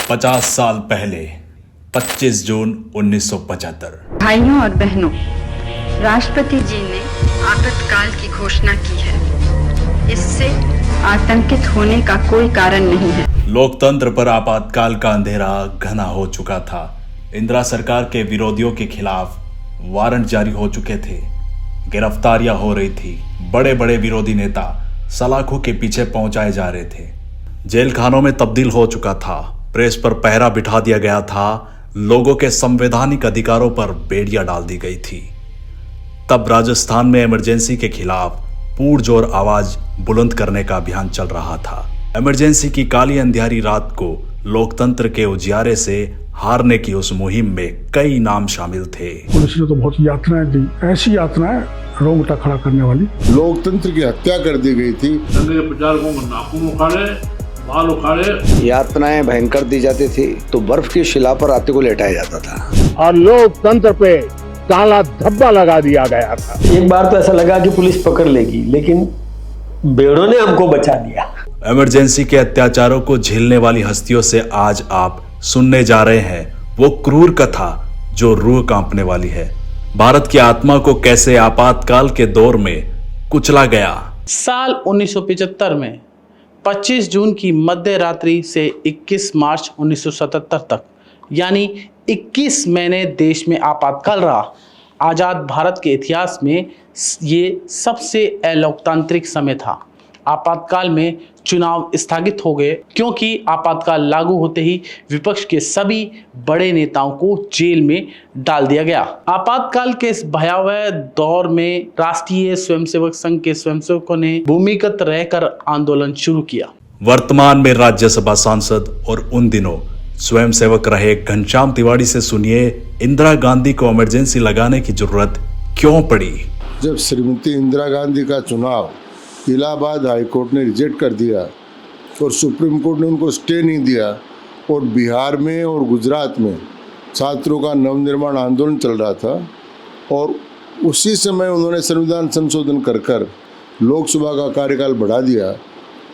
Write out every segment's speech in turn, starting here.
50 साल पहले 25 जून 1975। भाइयों और बहनों, राष्ट्रपति जी ने आपातकाल की घोषणा की है। इससे आतंकित होने का कोई कारण नहीं है। लोकतंत्र पर आपातकाल का अंधेरा घना हो चुका था। इंदिरा सरकार के विरोधियों के खिलाफ वारंट जारी हो चुके थे, गिरफ्तारियां हो रही थी, बड़े बड़े विरोधी नेता सलाखों के पीछे पहुंचाए जा रहे थे, जेल खानों में तब्दील हो चुका था, प्रेस पर पहरा बिठा दिया गया था, लोगों के संवैधानिक अधिकारों पर बेड़ियां डाल दी गई थी। तब राजस्थान में इमरजेंसी के खिलाफ पुरजोर आवाज बुलंद करने का अभियान चल रहा था। इमरजेंसी की काली अंधियारी रात को लोकतंत्र के उजियारे से हारने की उस मुहिम में कई नाम शामिल थे। पुलिस ने तो बहुत यातनाएं दी, ऐसी यातनाएं रोंगटा खड़ा करने वाली। लोकतंत्र की हत्या कर दी गई थी। दंगे के प्रचारकों को नाखून उखाड़े, बाल उखाड़े। यातनाएं भयंकर दी जाती थी तो बर्फ की शिला पर रात्रि को लेटाया जाता था और लोकतंत्र पे काला धब्बा लगा दिया गया था। एक बार तो ऐसा लगा कि पुलिस पकड़ लेगी, लेकिन बेड़ों ने हमको बचा दिया। इमरजेंसी के अत्याचारों को झेलने वाली हस्तियों से आज आप सुनने जा रहे हैं वो क्रूर कथा जो रूह कांपने वाली है। भारत की आत्मा को कैसे आपातकाल के दौर में कुचला गया। साल 1975 में 25 जून की मध्य रात्रि से 21 मार्च 1977 तक, यानी 21 महीने देश में आपातकाल रहा। आज़ाद भारत के इतिहास में ये सबसे अलोकतांत्रिक समय था। आपातकाल में चुनाव स्थगित हो गए क्योंकि आपातकाल लागू होते ही विपक्ष के सभी बड़े नेताओं को जेल में डाल दिया गया। आपातकाल के इस भयावह दौर में राष्ट्रीय स्वयंसेवक संघ के स्वयंसेवकों ने भूमिगत रहकर आंदोलन शुरू किया। वर्तमान में राज्यसभा सांसद और उन दिनों स्वयंसेवक रहे घनश्याम तिवारी से सुनिए इंदिरा गांधी को इमरजेंसी लगाने की जरूरत क्यों पड़ी। जब श्रीमती इंदिरा गांधी का चुनाव इलाहाबाद हाईकोर्ट ने रिजेक्ट कर दिया और सुप्रीम कोर्ट ने उनको स्टे नहीं दिया और बिहार में और गुजरात में छात्रों का नवनिर्माण आंदोलन चल रहा था और उसी समय उन्होंने संविधान संशोधन कर लोकसभा का कार्यकाल बढ़ा दिया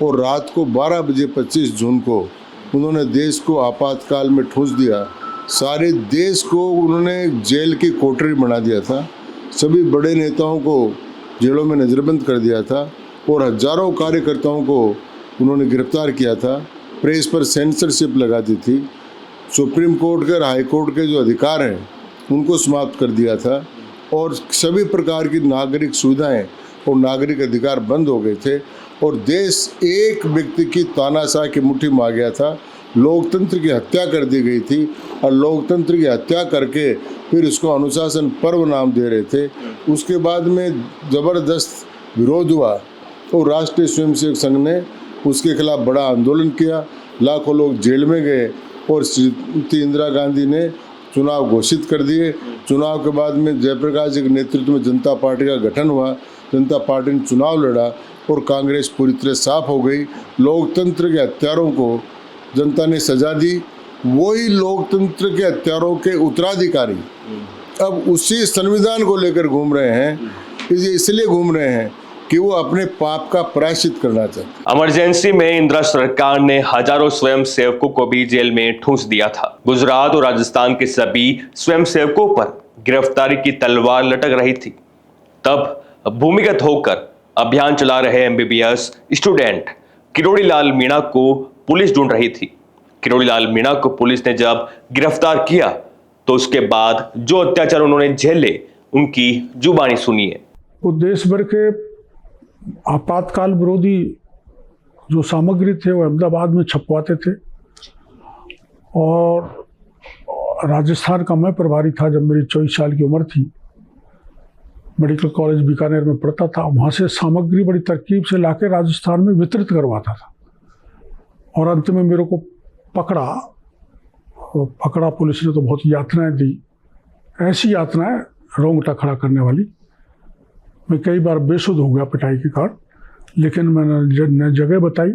और रात को 12 बजे 25 जून को उन्होंने देश को आपातकाल में ठूंस दिया। सारे देश को उन्होंने जेल की कोठरी बना दिया था, सभी बड़े नेताओं को जेलों में नज़रबंद कर दिया था और हजारों कार्यकर्ताओं को उन्होंने गिरफ्तार किया था। प्रेस पर सेंसरशिप लगा दी थी। सुप्रीम कोर्ट के और हाई कोर्ट के जो अधिकार हैं उनको समाप्त कर दिया था और सभी प्रकार की नागरिक सुविधाएं और नागरिक अधिकार बंद हो गए थे और देश एक व्यक्ति की तानाशाह की मुट्ठी में आ गया था। लोकतंत्र की हत्या कर दी गई थी और लोकतंत्र की हत्या करके फिर उसको अनुशासन पर्व नाम दे रहे थे। उसके बाद में ज़बरदस्त विरोध हुआ और राष्ट्रीय स्वयंसेवक संघ ने उसके खिलाफ बड़ा आंदोलन किया। लाखों लोग जेल में गए और श्रीमती इंदिरा गांधी ने चुनाव घोषित कर दिए। चुनाव के बाद में जयप्रकाश जी के नेतृत्व में जनता पार्टी का गठन हुआ। जनता पार्टी ने चुनाव लड़ा और कांग्रेस पूरी तरह साफ हो गई। लोकतंत्र के हत्यारों को जनता ने सजा दी। वही लोकतंत्र के हत्यारों के उत्तराधिकारी अब उसी संविधान को लेकर घूम रहे हैं। इसलिए घूम रहे हैं कि वो अपने पाप का प्रायश्चित करना चाहते। इमरजेंसी में इंदिरा सरकार ने हजारों स्वयंसेवकों को भी जेल में ठूंस दिया था। गुजरात और राजस्थान के सभी स्वयंसेवकों पर गिरफ्तारी की तलवार लटक रही थी। तब भूमिगत होकर अभियान चला रहे एमबीबीएस स्टूडेंट किरोड़ी लाल मीणा को पुलिस ढूंढ रही थी। किरोड़ी लाल मीणा को पुलिस ने जब गिरफ्तार किया तो उसके बाद जो अत्याचार उन्होंने झेले उनकी जुबानी सुनिए। वो देश भर के आपातकाल विरोधी जो सामग्री थे वो अहमदाबाद में छपवाते थे और राजस्थान का मैं प्रभारी था। जब मेरी 24 साल की उम्र थी, मेडिकल कॉलेज बीकानेर में पढ़ता था। वहाँ से सामग्री बड़ी तरकीब से लाके राजस्थान में वितरित करवाता था और अंत में मेरे को पकड़ा पुलिस ने तो बहुत यातनाएं दी, ऐसी यातनाएं रोंगटा खड़ा करने वाली। मैं कई बार बेसुध हो गया पिटाई के कारण, लेकिन मैंने न जगह बताई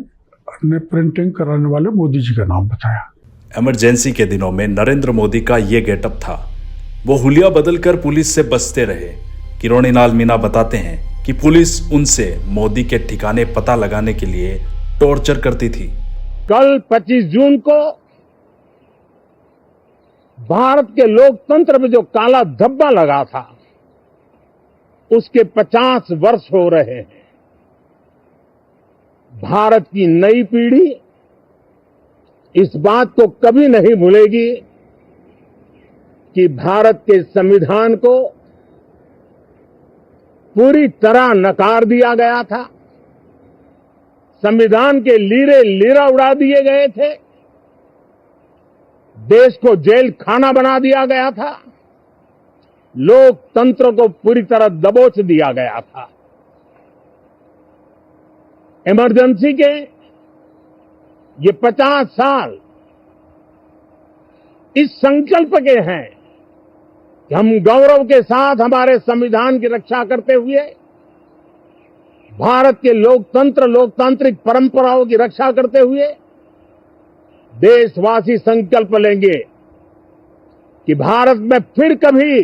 न प्रिंटिंग कराने वाले मोदी जी का नाम बताया। इमरजेंसी के दिनों में नरेंद्र मोदी का ये गेटअप था। वो हुलिया बदलकर पुलिस से बचते रहे। किरोड़ी लाल मीणा बताते हैं कि पुलिस उनसे मोदी के ठिकाने पता लगाने के लिए टॉर्चर करती थी। कल 25 जून को भारत के लोकतंत्र में जो काला धब्बा लगा था उसके 50 वर्ष हो रहे हैं। भारत की नई पीढ़ी इस बात को कभी नहीं भूलेगी कि भारत के संविधान को पूरी तरह नकार दिया गया था। संविधान के लीरे लीरा उड़ा दिए गए थे। देश को जेल खाना बना दिया गया था। लोकतंत्र को पूरी तरह दबोच दिया गया था। इमरजेंसी के ये 50 साल इस संकल्प के हैं कि हम गौरव के साथ हमारे संविधान की रक्षा करते हुए भारत के लोकतांत्रिक परंपराओं की रक्षा करते हुए देशवासी संकल्प लेंगे कि भारत में फिर कभी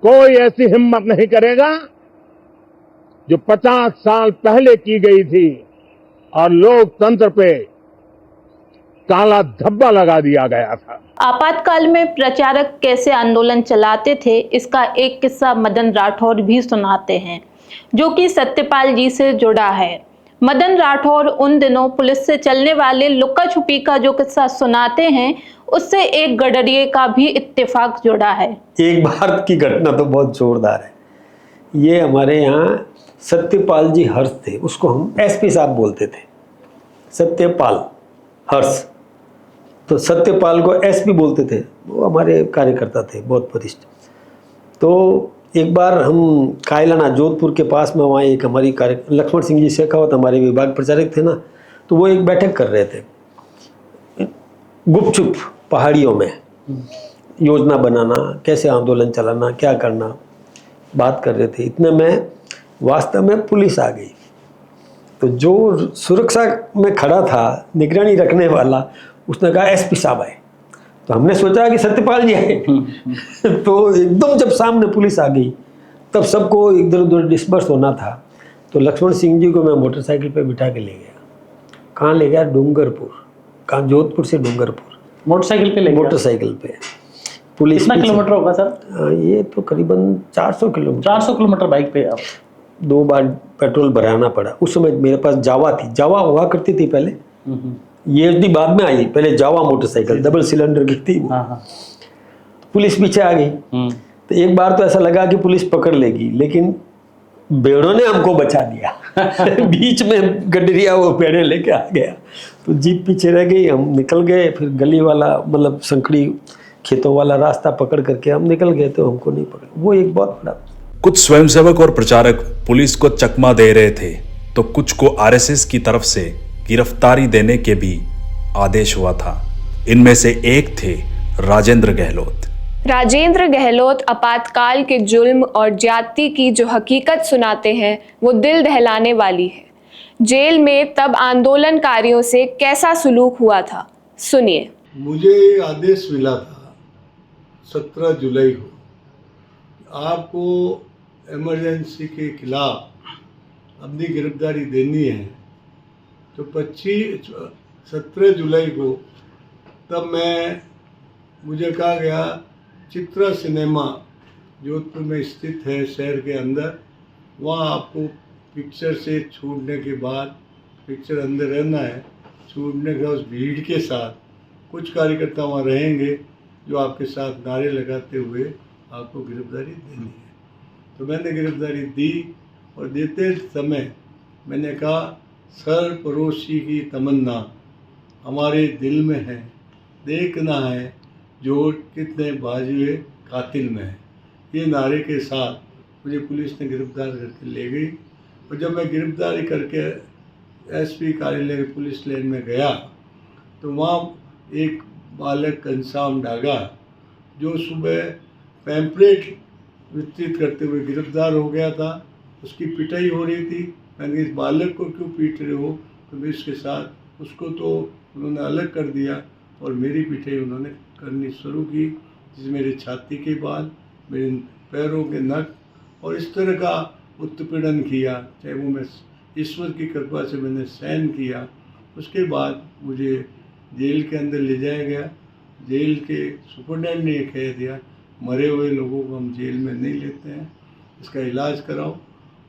कोई ऐसी हिम्मत नहीं करेगा जो 50 साल पहले की गई थी और लोकतंत्र पे काला धब्बा लगा दिया गया था। आपातकाल में प्रचारक कैसे आंदोलन चलाते थे, इसका एक किस्सा मदन राठौर भी सुनाते हैं, जो कि सत्यपाल जी से जुड़ा है। मदन राठौर उन दिनों पुलिस से चलने वाले लुक्का छुपी का जो किस्सा सुनाते हैं, उससे एक गडरिये का भी इत्तेफाक जुड़ा है। एक बार की घटना तो बहुत जोरदार है। ये हमारे यहाँ सत्यपाल जी हर्ष थे, उसको हम एसपी साहब बोलते थे, सत्यपाल हर्ष। तो सत्यपाल को एसपी बोलते थे, वो हमारे कार्यकर्ता थे बहुत वरिष्ठ। तो एक बार हम कायलाना जोधपुर के पास में, वहाँ एक हमारी लक्ष्मण सिंह जी शेखावत हमारे विभाग प्रचारक थे ना, तो वो एक बैठक कर रहे थे गुपचुप पहाड़ियों में, योजना बनाना, कैसे आंदोलन चलाना, क्या करना, बात कर रहे थे। इतने में वास्तव में पुलिस आ गई। तो जो सुरक्षा में खड़ा था, निगरानी रखने वाला, उसने कहा एसपी साहब आए। तो हमने सोचा कि सत्यपाल जी आए। तो एकदम जब सामने पुलिस आ गई, तब सबको इधर उधर डिस्पर्स होना था। तो लक्ष्मण सिंह जी को मैं मोटरसाइकिल पे बिठा के ले गया। कहाँ ले गया? डूंगरपुर। कहाँ? जोधपुर से डूंगरपुर मोटरसाइकिल पे ले गया? मोटरसाइकिल पे। पुलिस कितना किलोमीटर होगा सर? ये तो करीबन 400 किलोमीटर। 400 किलोमीटर बाइक पे आप? 2 बार पेट्रोल भराना पड़ा। उस समय मेरे पास जावा थी, जावा हुआ करती थी पहले, ये भी बाद में आई। पहले जावा मोटरसाइकिल डबल सिलेंडर की थी। पुलिस पीछे आ गई। तो एक बार तो ऐसा लगा कि पुलिस पकड़ लेगी, लेकिन भेड़ों ने हमको बचा दिया। बीच में गडरिया वो पेड़े लेके आ गया, तो जीप पीछे रह गई। हम निकल गए, फिर गली वाला मतलब संकड़ी खेतों वाला रास्ता पकड़ करके हम निकल गए, तो हमको नहीं पकड़ा। वो एक बहुत बड़ा। कुछ स्वयंसेवक और प्रचारक पुलिस को चकमा दे रहे थे, तो कुछ को आरएसएस की तरफ से गिरफ्तारी देने के भी आदेश हुआ था। इनमें से एक थे राजेंद्र गहलोत। राजेंद्र गहलोत आपातकाल के जुल्म और ज्यादती की जो हकीकत सुनाते हैं, वो दिल दहलाने वाली है। जेल में तब आंदोलनकारियों से कैसा सुलूक हुआ था, सुनिए। मुझे आदेश मिला था 17 जुलाई को, आपको इमरजेंसी के खिलाफ अपनी गिरफ्तारी देनी है। तो 17 जुलाई को तब मुझे कहा गया, चित्रा सिनेमा जोधपुर में स्थित है शहर के अंदर, वहाँ आपको पिक्चर से छूटने के बाद, पिक्चर अंदर रहना है, छूटने के उस भीड़ के साथ कुछ कार्यकर्ता वहाँ रहेंगे जो आपके साथ नारे लगाते हुए आपको गिरफ्तारी देनी है। तो मैंने गिरफ्तारी दी, और देते समय मैंने कहा, सरफरोशी की तमन्ना हमारे दिल में है, देखना है जो कितने बाजुए कातिल में है। ये नारे के साथ मुझे पुलिस ने गिरफ्तार करके ले गई। और जब मैं गिरफ्तारी करके एसपी कार्यालय पुलिस लाइन में गया, तो वहाँ एक बालक घनश्याम डागा, जो सुबह पैम्पलेट वितरित करते हुए गिरफ्तार हो गया था, उसकी पिटाई हो रही थी। मैंने इस बालक को क्यों पीट रहे हो? तो मैं इसके साथ, उसको तो उन्होंने अलग कर दिया और मेरी पिटाई उन्होंने करनी शुरू की, जिसमें मेरे छाती के बाल, मेरे पैरों के नख, और इस तरह का उत्पीड़न किया, चाहे वो मैं ईश्वर की कृपा से मैंने सहन किया। उसके बाद मुझे जेल के अंदर ले जाया गया। जेल के सुपरडेंट ने कह दिया मरे हुए लोगों को हम जेल में नहीं लेते हैं, इसका इलाज कराओ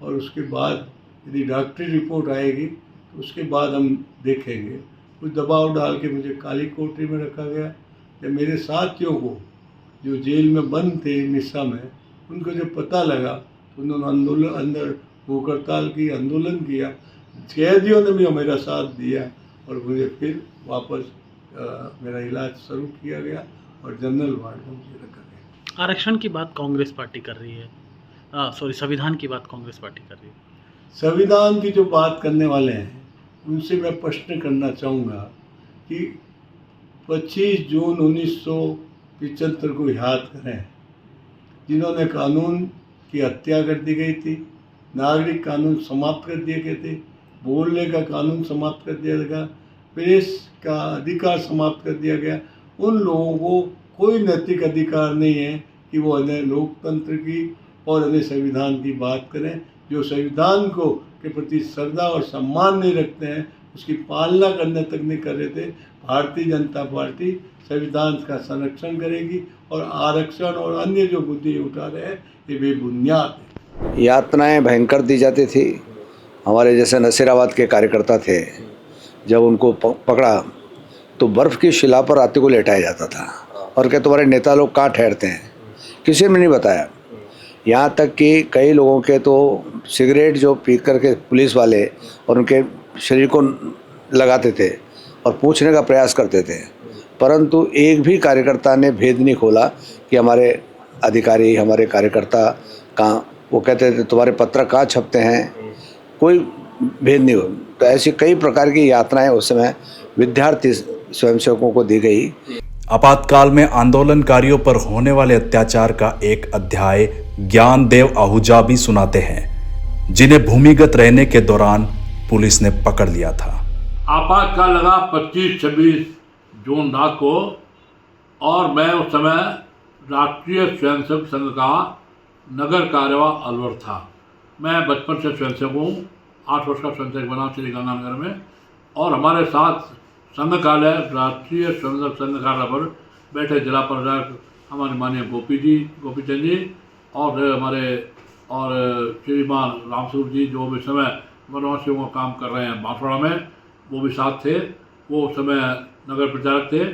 और उसके बाद यदि डॉक्टरी रिपोर्ट आएगी तो उसके बाद हम देखेंगे। कुछ दबाव डाल के मुझे काली कोठरी में रखा गया। या मेरे साथियों को जो जेल में बंद थे मिस्सा में, उनको जब पता लगा तो उन्होंने आंदोलन अंदर भूख हड़ताल की, आंदोलन किया। कैदियों ने भी मेरा साथ दिया और मुझे फिर वापस मेरा इलाज शुरू किया गया और जनरल वार्ड में मुझे रखा गया। आरक्षण की बात कांग्रेस पार्टी कर रही है, संविधान की बात कांग्रेस पार्टी कर रही है। संविधान की जो बात करने वाले हैं उनसे मैं प्रश्न करना चाहूँगा कि 25 जून 1975 को याद करें, जिन्होंने कानून की हत्या कर दी गई थी, नागरिक कानून समाप्त कर दिए गए थे, बोलने का कानून समाप्त कर दिया गया, प्रेस का अधिकार समाप्त कर दिया गया। उन लोगों को कोई नैतिक अधिकार नहीं है कि वो अन्य लोकतंत्र की और अन्य संविधान की बात करें। जो संविधान को के प्रति श्रद्धा और सम्मान नहीं रखते हैं, उसकी पालना करने तक नहीं कर रहे थे। भारतीय जनता पार्टी संविधान का संरक्षण करेगी और आरक्षण और अन्य जो मुद्दे उठा रहे हैं ये बेबुनियाद है। यातनाएं भयंकर दी जाती थी। हमारे जैसे नसीराबाद के कार्यकर्ता थे, जब उनको पकड़ा तो बर्फ़ की शिला पर रात को लेटाया जाता था और क्या तुम्हारे नेता लोग कहाँ ठहरते हैं, किसी ने नहीं बताया। यहाँ तक कि कई लोगों के तो सिगरेट जो पी करके पुलिस वाले और उनके शरीर को लगाते थे और पूछने का प्रयास करते थे, परंतु एक भी कार्यकर्ता ने भेद नहीं खोला कि हमारे अधिकारी, हमारे कार्यकर्ता कहाँ। वो कहते थे तुम्हारे पत्र कहाँ छपते हैं, कोई भेद नहीं हो। तो ऐसी कई प्रकार की यातनाएं उस समय विद्यार्थी स्वयंसेवकों को दी गई। आपातकाल में आंदोलनकारियों पर होने वाले अत्याचार का एक अध्याय ज्ञानदेव आहूजा भी सुनाते हैं, जिन्हें भूमिगत रहने के दौरान पुलिस ने पकड़ लिया था। आपातकाल लगा 25-26 जून रात को और मैं उस समय राष्ट्रीय स्वयंसेवक संघ का नगर कार्यवाह अलवर था। मैं बचपन से स्वयंसेवक हूँ, 8 वर्ष का स्वयंसेवक बना श्री गंगानगर में। और हमारे साथ संघ कार्यालय राष्ट्रीय स्वयंसेवक संघ कार्यालय पर बैठे जिला प्रशासक हमारे माननीय गोपीचंद जी और हमारे और श्रीमान रामस्वरूप जी, जो भी समय वनवासियों का काम कर रहे हैं बांसवाड़ा में, वो भी साथ थे। वो उस समय नगर प्रचारक थे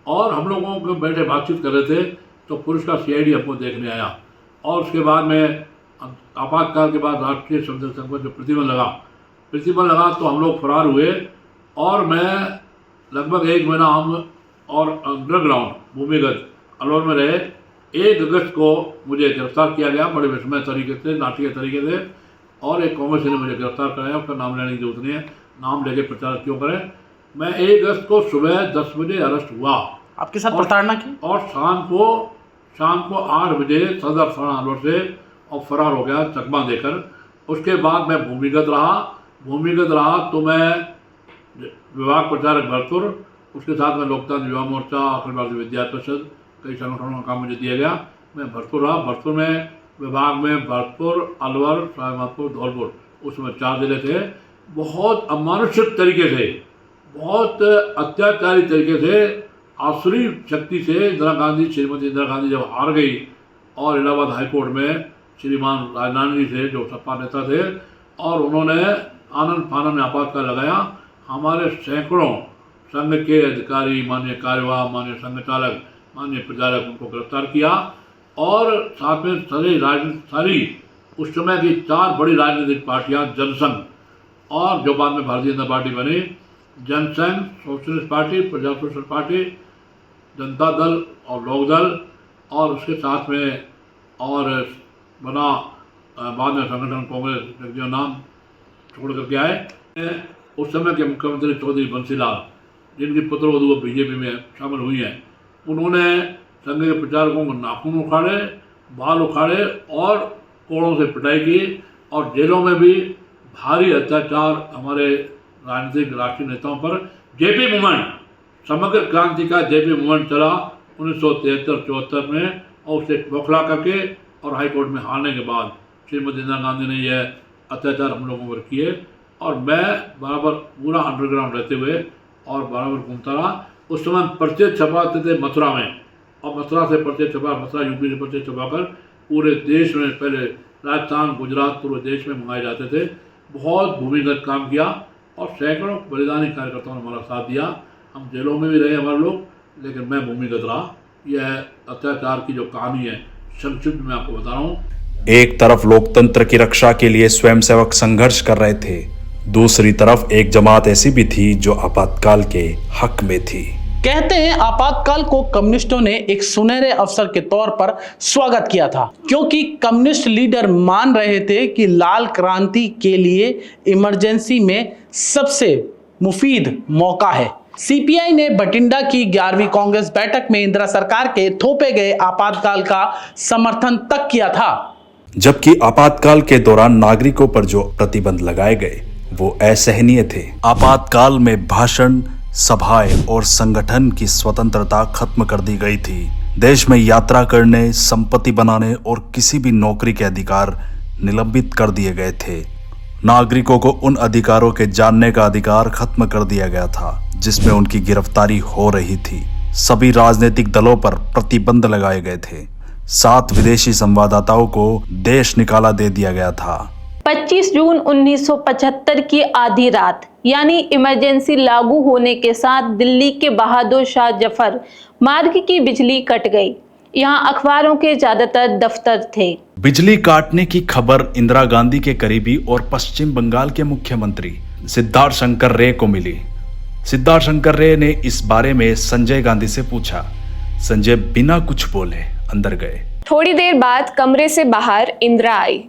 और हम लोगों को बैठे बातचीत कर रहे थे तो पुलिस का CID हमको देखने आया। और उसके बाद में आपातकाल के बाद राष्ट्रीय स्वयंसेवक संघ पर जो प्रतिबंध लगा तो हम लोग फरार हुए और मैं लगभग 1 महीना हम और अंडरग्राउंड भूमिगत अलवर में रहे। 1 अगस्त को मुझे गिरफ्तार किया गया बड़े विस्मय तरीके से, नाटकीय तरीके से, और एक कांग्रेस ने मुझे गिरफ्तार कराया। उसका नाम लेने की जरूरत नहीं है, नाम लेके प्रचार क्यों करें। मैं 1 अगस्त को सुबह 10 बजे अरेस्ट हुआ। आपके साथ प्रताड़ना की? और शाम को 8 बजे सदर थाना अलवर से और फरार हो गया चकमा देकर। उसके बाद मैं भूमिगत रहा तो मैं विभाग प्रचारक भरतपुर, उसके साथ में लोकतांत्रिक युवा मोर्चा, अखिल भारतीय विद्यार्थी परिषद, कई संगठनों का काम मुझे दिया गया। मैं भरतपुर रहा। भरतपुर में विभाग में भरतपुर, अलवर, सवाईमाधोपुर, धौलपुर, उसमें 4 जिले थे। बहुत अमानुषिक तरीके से, बहुत अत्याचारी तरीके से, आसुरी शक्ति से श्रीमती इंदिरा गांधी जब हार गई और इलाहाबाद हाईकोर्ट में श्रीमान राजनारायण जी थे जो सपा नेता थे, और उन्होंने आनंद फानन में आपातकाल लगाया। हमारे सैकड़ों संघ के अधिकारी, माननीय कार्यवाह, माननीय संघ चालक, माननीय प्रचारक, उनको गिरफ्तार किया। और साथ में सारी उस समय की 4 बड़ी राजनीतिक पार्टियां, जनसंघ और जो बाद में भारतीय जनता पार्टी बनी, जनसंघ, सोशलिस्ट पार्टी, प्रजा सोशलिस्ट पार्टी, जनता दल और लोक दल, और उसके साथ में और बना बाद में संगठन कांग्रेस, जो नाम छोड़ करके आए। उस समय के मुख्यमंत्री चौधरी बंसीलाल, जिनकी पुत्रवधू बीजेपी में शामिल हुई हैं, उन्होंने संघ के प्रचारकों को नाखून उखाड़े, बाल उखाड़े और कोड़ों से पिटाई की। और जेलों में भी भारी अत्याचार हमारे राजनीतिक राष्ट्रीय नेताओं पर। जेपी मूवमेंट, समग्र क्रांति का जेपी मूवमेंट चला 1973-74 में, और उसे बौखला करके और हाईकोर्ट में हारने के बाद श्रीमती इंदिरा गांधी ने यह अत्याचार हम लोगों पर किए। और मैं बराबर पूरा अंडरग्राउंड रहते हुए और बराबर घूमता रहा। उस समय पर्चे छपाते थे मथुरा में, और मथुरा से पर्चे छपा, मथुरा यूपी से पर्चे छपाकर पूरे देश में, पहले राजस्थान, गुजरात, पूरे देश में मंगाए जाते थे। बहुत भूमिगत काम किया और सैकड़ों बलिदानी कार्यकर्ताओं ने हमारा साथ दिया। हम जेलों में भी रहे हमारे लोग, लेकिन मैं भूमिगत रहा। यह अत्याचार की जो कहानी है संक्षिप्त में आपको बता रहा हूँ। एक तरफ लोकतंत्र की रक्षा के लिए स्वयंसेवक संघर्ष कर रहे थे, दूसरी तरफ एक जमात ऐसी भी थी जो आपातकाल के हक में थी। कहते हैं आपातकाल को कम्युनिस्टों ने एक सुनहरे अवसर के तौर पर स्वागत किया था, क्योंकि कम्युनिस्ट लीडर मान रहे थे कि लाल क्रांति के लिए इमरजेंसी में सबसे मुफीद मौका है। सीपीआई ने बठिंडा की 11वीं कांग्रेस बैठक में इंदिरा सरकार के थोपे गए आपातकाल का समर्थन तक किया था। जबकि आपातकाल के दौरान नागरिकों पर जो प्रतिबंध लगाए गए वो असहनीय थे। आपातकाल में भाषण, सभाएं और संगठन की स्वतंत्रता खत्म कर दी गई थी। देश में यात्रा करने, संपत्ति बनाने और किसी भी नौकरी के अधिकार निलंबित कर दिए गए थे। नागरिकों को उन अधिकारों के जानने का अधिकार खत्म कर दिया गया था जिसमें उनकी गिरफ्तारी हो रही थी। सभी राजनीतिक दलों पर प्रतिबंध लगाए गए थे। 7 विदेशी संवाददाताओं को देश निकाला दे दिया गया था। 25 जून 1975 की आधी रात यानी इमरजेंसी लागू होने के साथ दिल्ली के बहादुर शाह जफर मार्ग की बिजली कट गई। यहाँ अखबारों के ज्यादातर दफ्तर थे। बिजली काटने की खबर इंदिरा गांधी के करीबी और पश्चिम बंगाल के मुख्यमंत्री सिद्धार्थ शंकर रे को मिली। सिद्धार्थ शंकर रे ने इस बारे में संजय गांधी से पूछा। संजय बिना कुछ बोले अंदर गए। थोड़ी देर बाद कमरे से बाहर इंदिरा आई।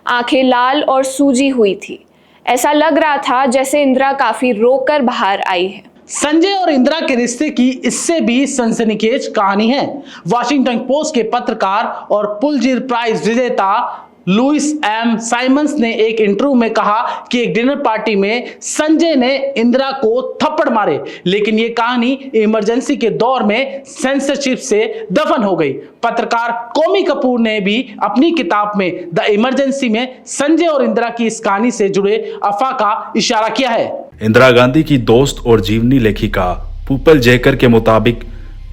आंखें लाल और सूजी हुई थी। ऐसा लग रहा था जैसे इंदिरा काफी रोकर बाहर आई है। संजय और इंदिरा के रिश्ते की इससे भी सनसनीखेज कहानी है। वॉशिंगटन पोस्ट के पत्रकार और पुलित्जर प्राइज विजेता लुइस एम साइमंस ने एक इंटरव्यू में कहा कि एक डिनर पार्टी में संजय ने इंदिरा को थप्पड़ मारे, लेकिन ये कहानी इमरजेंसी के दौर में सेंसरशिप से दफन हो गई। पत्रकार कौमी कपूर ने भी अपनी किताब में द इमरजेंसी में संजय और इंदिरा की इस कहानी से जुड़े अफवाह का इशारा किया है। इंदिरा गांधी की दोस्त और जीवनी लेखिका पूपल जयकर के मुताबिक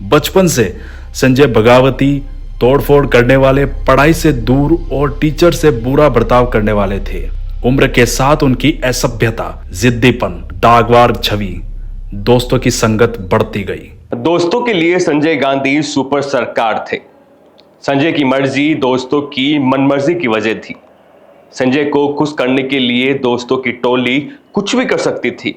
बचपन से संजय बगावती, तोड़फोड़ करने वाले, पढ़ाई से दूर और टीचर से बुरा बर्ताव करने वाले थे। उम्र के साथ उनकी असभ्यता, जिद्दीपन, दागवार छवि, दोस्तों की संगत बढ़ती गई। दोस्तों के लिए संजय गांधी सुपर सरकार थे। संजय की मर्जी दोस्तों की मनमर्जी की वजह थी। संजय को खुश करने के लिए दोस्तों की टोली कुछ भी कर सकती थी।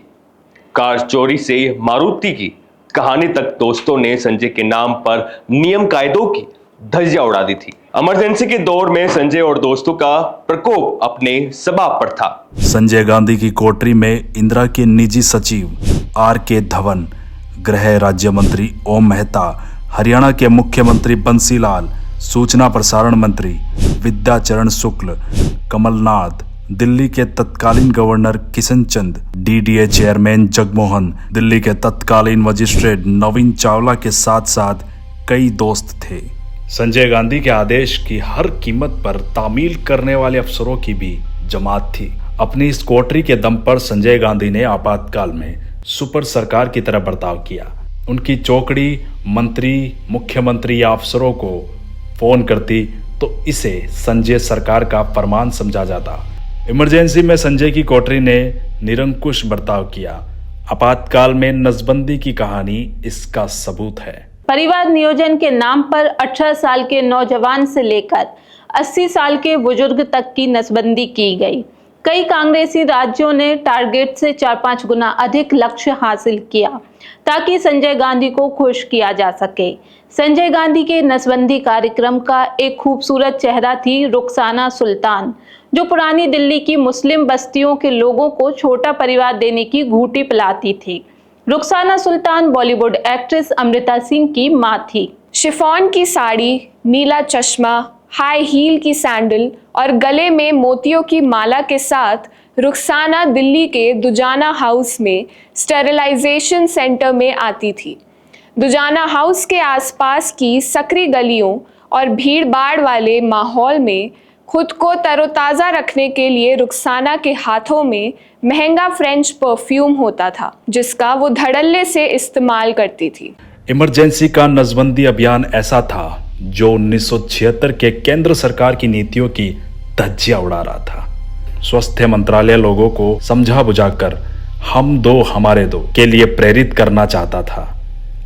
कार चोरी से मारुति की कहानी तक दोस्तों ने संजय के नाम पर नियम कायदों की धज्जियां उड़ा दी थी। इमरजेंसी के दौर में संजय और दोस्तों का प्रकोप अपने सबाब पर था। संजय गांधी की कोठरी में इंदिरा के निजी सचिव R.K. धवन, गृह राज्य मंत्री ओम मेहता, हरियाणा के मुख्यमंत्री बंसीलाल, सूचना प्रसारण मंत्री विद्याचरण शुक्ल, कमलनाथ, दिल्ली के तत्कालीन governor Kishan Chand, DDA chairman Jagmohan, Delhi के तत्कालीन मजिस्ट्रेट नवीन चावला के साथ साथ कई दोस्त थे। संजय गांधी के आदेश की हर कीमत पर तामील करने वाले अफसरों की भी जमात थी। अपनी इस कोठरी के दम पर संजय गांधी ने आपातकाल में सुपर सरकार की तरह बर्ताव किया। उनकी चौकड़ी मंत्री, मुख्यमंत्री या अफसरों को फोन करती तो इसे संजय सरकार का फरमान समझा जाता। इमरजेंसी में संजय की कोठरी ने निरंकुश बर्ताव किया। आपातकाल में नसबंदी की कहानी इसका सबूत है। परिवार नियोजन के नाम पर 18 साल के नौजवान से लेकर 80 साल के बुजुर्ग तक की नसबंदी की गई। कई कांग्रेसी राज्यों ने टारगेट से 4-5 गुना अधिक लक्ष्य हासिल किया ताकि संजय गांधी को खुश किया जा सके। संजय गांधी के नसबंदी कार्यक्रम का एक खूबसूरत चेहरा थी रुखसाना सुल्तान, जो पुरानी दिल्ली की मुस्लिम बस्तियों के लोगों को छोटा परिवार देने की घूंटी पिलाती थी। रुखसाना सुल्तान बॉलीवुड एक्ट्रेस अमृता सिंह की मां थी। शिफॉन की साड़ी, नीला चश्मा, हाई हील की सैंडल और गले में मोतियों की माला के साथ रुखसाना दिल्ली के दुजाना हाउस में स्टेरिलाइजेशन सेंटर में आती थी। दुजाना हाउस के आसपास की सकरी गलियों और भीड़ भाड़ वाले माहौल में खुद को तरोताज़ा रखने के लिए रुखसाना के हाथों में महंगा फ्रेंच परफ्यूम होता था, जिसका वो धड़ल्ले से इस्तेमाल करती थी। इमरजेंसी का नसबंदी अभियान ऐसा था जो 1976 के केंद्र सरकार की नीतियों की धज्जियां उड़ा रहा था। स्वास्थ्य मंत्रालय लोगों को समझा बुझाकर हम दो हमारे दो के लिए प्रेरित करना चाहता था,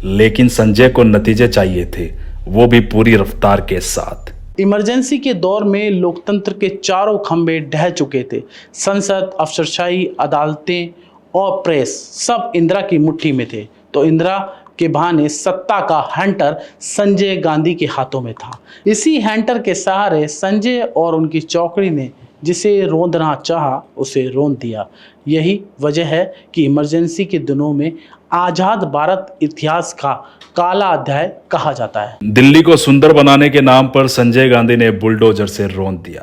लेकिन संजय को नतीजे चाहिए थे, वो भी पूरी रफ्तार के साथ। इमरजेंसी के दौर में लोकतंत्र के चारों खंभे ढह चुके थे। संसद, अफसरशाही, अदालतें और प्रेस सब इंदिरा की मुट्ठी में थे। तो इंदिरा के बहाने सत्ता का हंटर संजय गांधी के हाथों में था। इसी हंटर के सहारे संजय और उनकी चौकड़ी ने जिसे रोंदना चाहा उसे रोंद दिया। यही वजह है कि इमरजेंसी के दिनों में आज़ाद भारत इतिहास का काला अध्याय कहा जाता है। दिल्ली को सुंदर बनाने के नाम पर संजय गांधी ने बुलडोजर से रौंद दिया।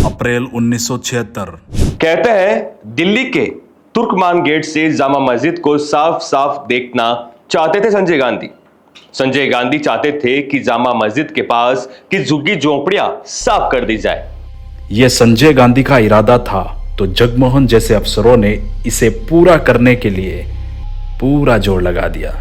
अप्रैल 1976। कहते हैं दिल्ली के तुर्कमान गेट से जामा मस्जिद को साफ साफ देखना चाहते थे संजय गांधी। संजय गांधी चाहते थे कि जामा मस्जिद के पास की झुग्गी झोंपड़ियां साफ कर दी जाए। यह संजय गांधी का इरादा था, तो जगमोहन जैसे अफसरों ने इसे पूरा करने के लिए पूरा जोर लगा दिया।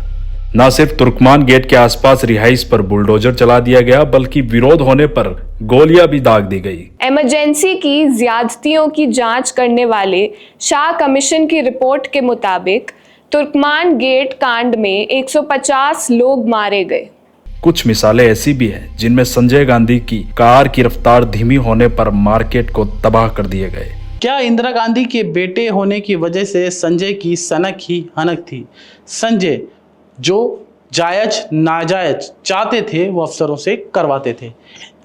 न सिर्फ तुर्कमान गेट के आसपास रिहाइश पर बुलडोजर चला दिया गया, बल्कि विरोध होने पर गोलियां भी दाग दी गई। इमरजेंसी की ज्यादतियों की जांच करने वाले शाह कमीशन की रिपोर्ट के मुताबिक तुर्कमान गेट कांड में 150 लोग मारे गए। कुछ मिसालें ऐसी भी हैं जिनमें संजय गांधी की कार की रफ्तार धीमी होने पर मार्केट को तबाह कर दिए गए। क्या इंदिरा गांधी के बेटे होने की वजह से संजय की सनक ही हनक थी? संजय जो जायज नाजायज चाहते थे वो अफसरों से करवाते थे।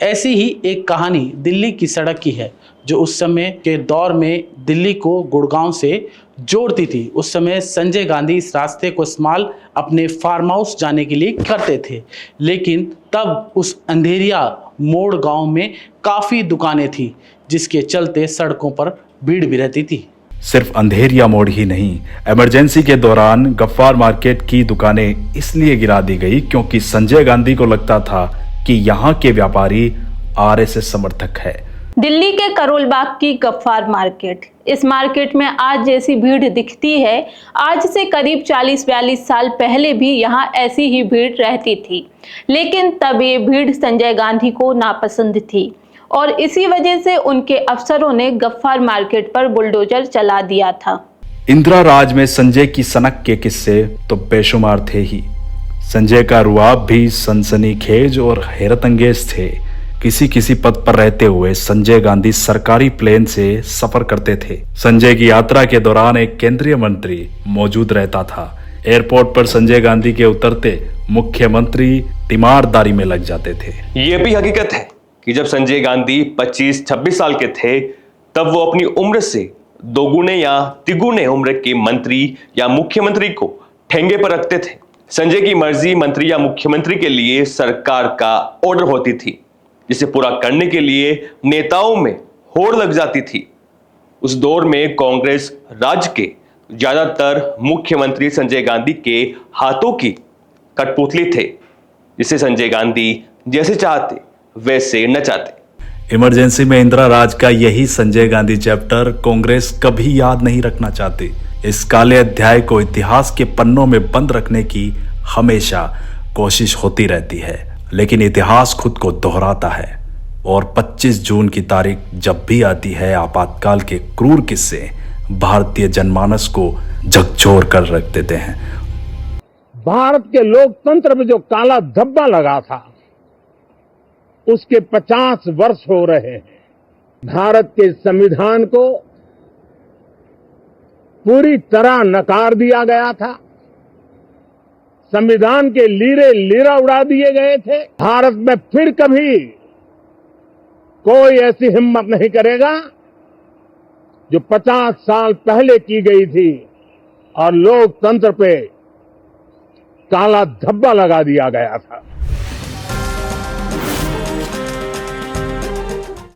ऐसी ही एक कहानी दिल्ली की सड़क की है, जो उस समय के दौर में दिल्ली को गुड़गांव से जोड़ती थी। उस समय संजय गांधी इस रास्ते को इस्तेमाल अपने फार्म हाउस जाने के लिए करते थे, लेकिन तब उस अंधेरिया मोड़ गांव में काफ़ी दुकानें थी, जिसके चलते सड़कों पर भीड़ भी रहती थी। सिर्फ अंधेरिया मोड़ ही नहीं, इमरजेंसी के दौरान गफ्फार मार्केट की दुकानें इसलिए गिरा दी गई क्योंकि संजय गांधी को लगता था कि यहाँ के व्यापारी आरएसएस समर्थक है। दिल्ली के करोल बाग की गफ्फार मार्केट, इस मार्केट में आज जैसी भीड़ दिखती है, आज से करीब 40-42 साल पहले भी यहाँ ऐसी ही भीड़ रहती थी। लेकिन तब ये भीड़ संजय गांधी को नापसंद थी और इसी वजह से उनके अफसरों ने गफ्फार मार्केट पर बुलडोजर चला दिया था। इंदिरा राज में संजय की सनक के किस्से तो बेशुमार थे ही। संजय का रुआब भी सनसनीखेज और हैरत अंगेज थे। किसी पद पर रहते हुए संजय गांधी सरकारी प्लेन से सफर करते थे। संजय की यात्रा के दौरान एक केंद्रीय मंत्री मौजूद रहता था। एयरपोर्ट पर संजय गांधी के उतरते मुख्यमंत्री तीमारदारी में लग जाते थे। ये भी हकीकत है कि जब संजय गांधी 25-26 साल के थे, तब वो अपनी उम्र से दोगुने या तिगुने उम्र के मंत्री या मुख्यमंत्री को ठेंगे पर रखते थे। संजय की मर्जी मंत्री या मुख्यमंत्री के लिए सरकार का ऑर्डर होती थी, जिसे पूरा करने के लिए नेताओं में होड़ लग जाती थी। उस दौर में कांग्रेस राज्य के ज्यादातर मुख्यमंत्री संजय गांधी के हाथों की कठपुतली थे, जिसे संजय गांधी जैसे चाहते वैसे न चाहते। इमरजेंसी में इंदिरा राज का यही संजय गांधी चैप्टर कांग्रेस कभी याद नहीं रखना चाहती। इस काले अध्याय को इतिहास के पन्नों में बंद रखने की हमेशा कोशिश होती रहती है, लेकिन इतिहास खुद को दोहराता है और 25 जून की तारीख जब भी आती है, आपातकाल के क्रूर किस्से भारतीय जनमानस को झकझोर कर रख देते हैं। भारत के लोकतंत्र में जो काला धब्बा लगा था, उसके 50 वर्ष हो रहे हैं। भारत के संविधान को पूरी तरह नकार दिया गया था। संविधान के लीरे लीरा उड़ा दिए गए थे। भारत में फिर कभी कोई ऐसी हिम्मत नहीं करेगा जो 50 साल पहले की गई थी और लोकतंत्र पे काला धब्बा लगा दिया गया था।